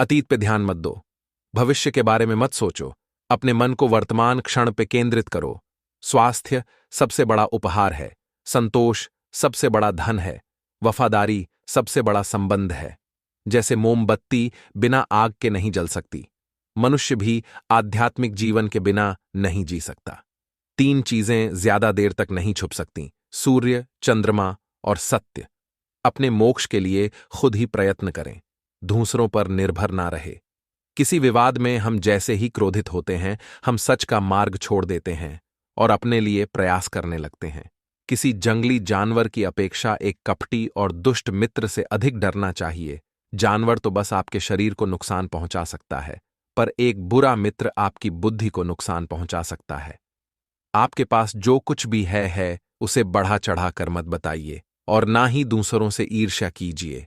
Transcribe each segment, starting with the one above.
अतीत पे ध्यान मत दो, भविष्य के बारे में मत सोचो, अपने मन को वर्तमान क्षण पे केंद्रित करो। स्वास्थ्य सबसे बड़ा उपहार है, संतोष सबसे बड़ा धन है, वफादारी सबसे बड़ा संबंध है। जैसे मोमबत्ती बिना आग के नहीं जल सकती, मनुष्य भी आध्यात्मिक जीवन के बिना नहीं जी सकता। 3 चीजें ज्यादा देर तक नहीं छुप सकती, सूर्य, चंद्रमा और सत्य। अपने मोक्ष के लिए खुद ही प्रयत्न करें, दूसरों पर निर्भर ना रहे। किसी विवाद में हम जैसे ही क्रोधित होते हैं, हम सच का मार्ग छोड़ देते हैं और अपने लिए प्रयास करने लगते हैं। किसी जंगली जानवर की अपेक्षा एक कपटी और दुष्ट मित्र से अधिक डरना चाहिए। जानवर तो बस आपके शरीर को नुकसान पहुंचा सकता है, पर एक बुरा मित्र आपकी बुद्धि को नुकसान पहुंचा सकता है। आपके पास जो कुछ भी है उसे बढ़ा चढ़ा कर मत बताइए और ना ही दूसरों से ईर्ष्या कीजिए।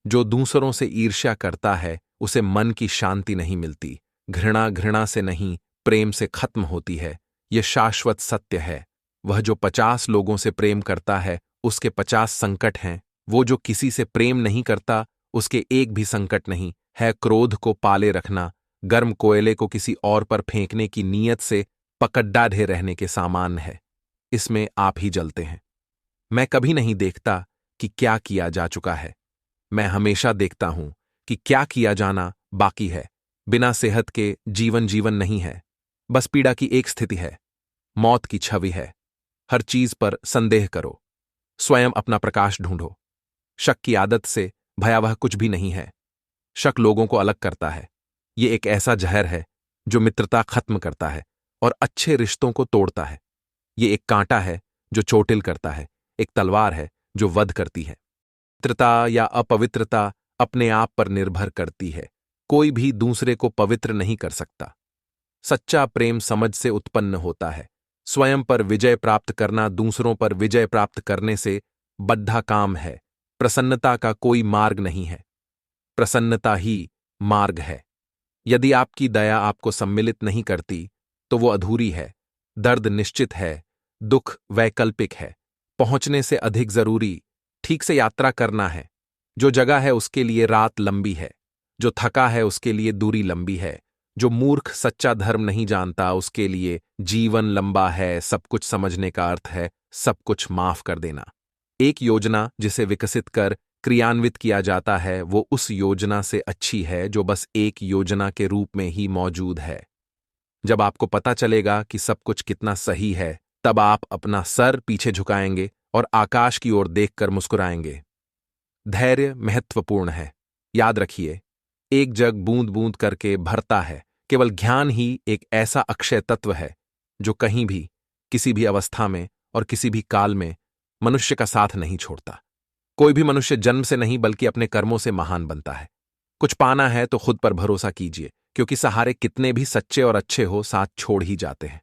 जो दूसरों से ईर्ष्या करता है उसे मन की शांति नहीं मिलती। घृणा घृणा से नहीं, प्रेम से खत्म होती है। यह शाश्वत सत्य है। वह जो 50 लोगों से प्रेम करता है उसके 50 संकट हैं। वो जो किसी से प्रेम नहीं करता उसके एक भी संकट नहीं है। क्रोध को पाले रखना गर्म कोयले को किसी और पर फेंकने की नीयत से पकड्डाढ़े रहने के सामान है। इसमें आप ही जलते हैं। मैं कभी नहीं देखता कि क्या किया जा चुका है, मैं हमेशा देखता हूं कि क्या किया जाना बाकी है। बिना सेहत के जीवन जीवन नहीं है, बस पीड़ा की एक स्थिति है, मौत की छवि है। हर चीज पर संदेह करो, स्वयं अपना प्रकाश ढूंढो। शक की आदत से भयावह कुछ भी नहीं है। शक लोगों को अलग करता है। ये एक ऐसा जहर है जो मित्रता खत्म करता है और अच्छे रिश्तों को तोड़ता है। ये एक कांटा है जो चोटिल करता है, एक तलवार है जो वध करती है। पवित्रता या अपवित्रता अपने आप पर निर्भर करती है। कोई भी दूसरे को पवित्र नहीं कर सकता। सच्चा प्रेम समझ से उत्पन्न होता है। स्वयं पर विजय प्राप्त करना दूसरों पर विजय प्राप्त करने से बद्धा काम है। प्रसन्नता का कोई मार्ग नहीं है, प्रसन्नता ही मार्ग है। यदि आपकी दया आपको सम्मिलित नहीं करती तो वो अधूरी है। दर्द निश्चित है, दुख वैकल्पिक है। पहुंचने से अधिक जरूरी ठीक से यात्रा करना है। जो जगह है उसके लिए रात लंबी है, जो थका है उसके लिए दूरी लंबी है। जो मूर्ख सच्चा धर्म नहीं जानता उसके लिए जीवन लंबा है। सब कुछ समझने का अर्थ है सब कुछ माफ कर देना। एक योजना जिसे विकसित कर क्रियान्वित किया जाता है वो उस योजना से अच्छी है जो बस एक योजना के रूप में ही मौजूद है। जब आपको पता चलेगा कि सब कुछ कितना सही है, तब आप अपना सर पीछे झुकाएंगे और आकाश की ओर देखकर मुस्कुराएंगे। धैर्य महत्वपूर्ण है। याद रखिए, एक जग बूंद बूंद करके भरता है। केवल ज्ञान ही एक ऐसा अक्षय तत्व है जो कहीं भी, किसी भी अवस्था में और किसी भी काल में मनुष्य का साथ नहीं छोड़ता। कोई भी मनुष्य जन्म से नहीं बल्कि अपने कर्मों से महान बनता है। कुछ पाना है तो खुद पर भरोसा कीजिए, क्योंकि सहारे कितने भी सच्चे और अच्छे हो साथ छोड़ ही जाते हैं।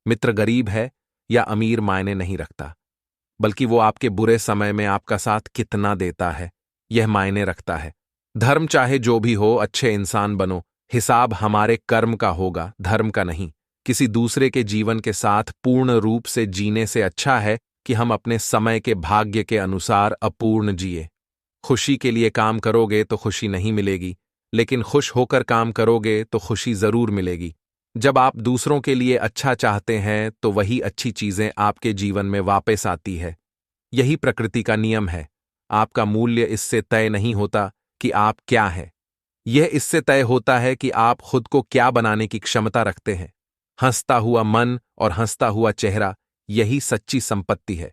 मित्र गरीब है या अमीर मायने नहीं रखता, बल्कि वो आपके बुरे समय में आपका साथ कितना देता है यह मायने रखता है। धर्म चाहे जो भी हो, अच्छे इंसान बनो। हिसाब हमारे कर्म का होगा, धर्म का नहीं। किसी दूसरे के जीवन के साथ पूर्ण रूप से जीने से अच्छा है कि हम अपने समय के भाग्य के अनुसार अपूर्ण जिए। खुशी के लिए काम करोगे तो खुशी नहीं मिलेगी, लेकिन खुश होकर काम करोगे तो खुशी जरूर मिलेगी। जब आप दूसरों के लिए अच्छा चाहते हैं तो वही अच्छी चीजें आपके जीवन में वापस आती है। यही प्रकृति का नियम है। आपका मूल्य इससे तय नहीं होता कि आप क्या हैं, यह इससे तय होता है कि आप खुद को क्या बनाने की क्षमता रखते हैं। हंसता हुआ मन और हंसता हुआ चेहरा, यही सच्ची संपत्ति है।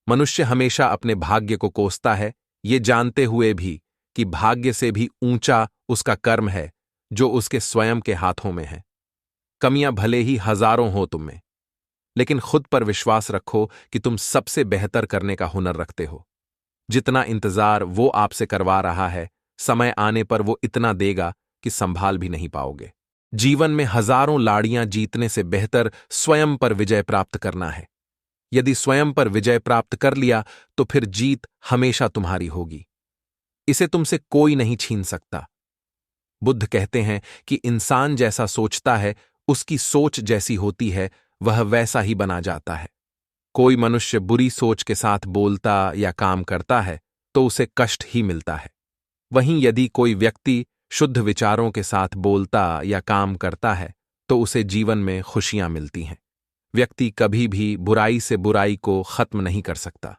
मनुष्य हमेशा अपने भाग्य को कोसता है, ये जानते हुए भी कि भाग्य से भी ऊंचा उसका कर्म है जो उसके स्वयं के हाथों में है। कमियां भले ही हजारों हो तुम में, लेकिन खुद पर विश्वास रखो कि तुम सबसे बेहतर करने का हुनर रखते हो। जितना इंतजार वो आपसे करवा रहा है, समय आने पर वो इतना देगा कि संभाल भी नहीं पाओगे। जीवन में हजारों लाड़ियां जीतने से बेहतर स्वयं पर विजय प्राप्त करना है। यदि स्वयं पर विजय प्राप्त कर लिया तो फिर जीत हमेशा तुम्हारी होगी। इसे तुमसे कोई नहीं छीन सकता। बुद्ध कहते हैं कि इंसान जैसा सोचता है, उसकी सोच जैसी होती है, वह वैसा ही बना जाता है। कोई मनुष्य बुरी सोच के साथ बोलता या काम करता है तो उसे कष्ट ही मिलता है। वहीं यदि कोई व्यक्ति शुद्ध विचारों के साथ बोलता या काम करता है तो उसे जीवन में खुशियां मिलती हैं। व्यक्ति कभी भी बुराई से बुराई को खत्म नहीं कर सकता।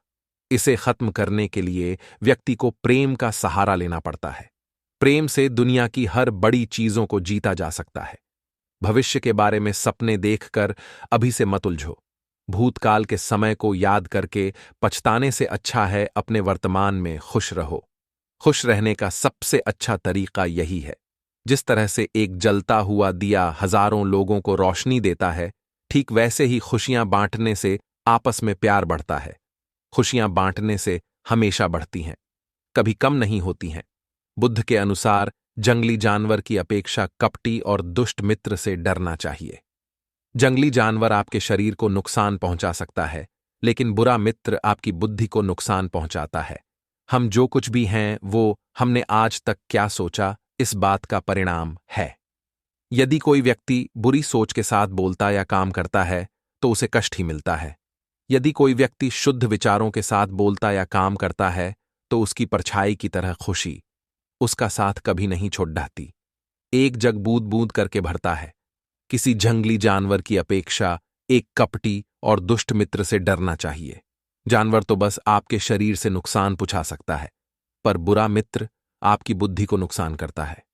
इसे खत्म करने के लिए व्यक्ति को प्रेम का सहारा लेना पड़ता है। प्रेम से दुनिया की हर बड़ी चीजों को जीता जा सकता है। भविष्य के बारे में सपने देखकर अभी से मत उलझो। भूतकाल के समय को याद करके पछताने से अच्छा है अपने वर्तमान में खुश रहो। खुश रहने का सबसे अच्छा तरीका यही है। जिस तरह से एक जलता हुआ दिया हजारों लोगों को रोशनी देता है, ठीक वैसे ही खुशियां बांटने से आपस में प्यार बढ़ता है। खुशियां बांटने से हमेशा बढ़ती हैं, कभी कम नहीं होती हैं। बुद्ध के अनुसार जंगली जानवर की अपेक्षा कपटी और दुष्ट मित्र से डरना चाहिए। जंगली जानवर आपके शरीर को नुकसान पहुंचा सकता है, लेकिन बुरा मित्र आपकी बुद्धि को नुकसान पहुंचाता है। हम जो कुछ भी हैं वो हमने आज तक क्या सोचा, इस बात का परिणाम है। यदि कोई व्यक्ति बुरी सोच के साथ बोलता या काम करता है तो उसे कष्ट ही मिलता है। यदि कोई व्यक्ति शुद्ध विचारों के साथ बोलता या काम करता है तो उसकी परछाई की तरह खुशी उसका साथ कभी नहीं छोड़ जाती। एक जग बूंद बूंद करके भरता है। किसी जंगली जानवर की अपेक्षा एक कपटी और दुष्ट मित्र से डरना चाहिए। जानवर तो बस आपके शरीर से नुकसान पहुंचा सकता है, पर बुरा मित्र आपकी बुद्धि को नुकसान करता है।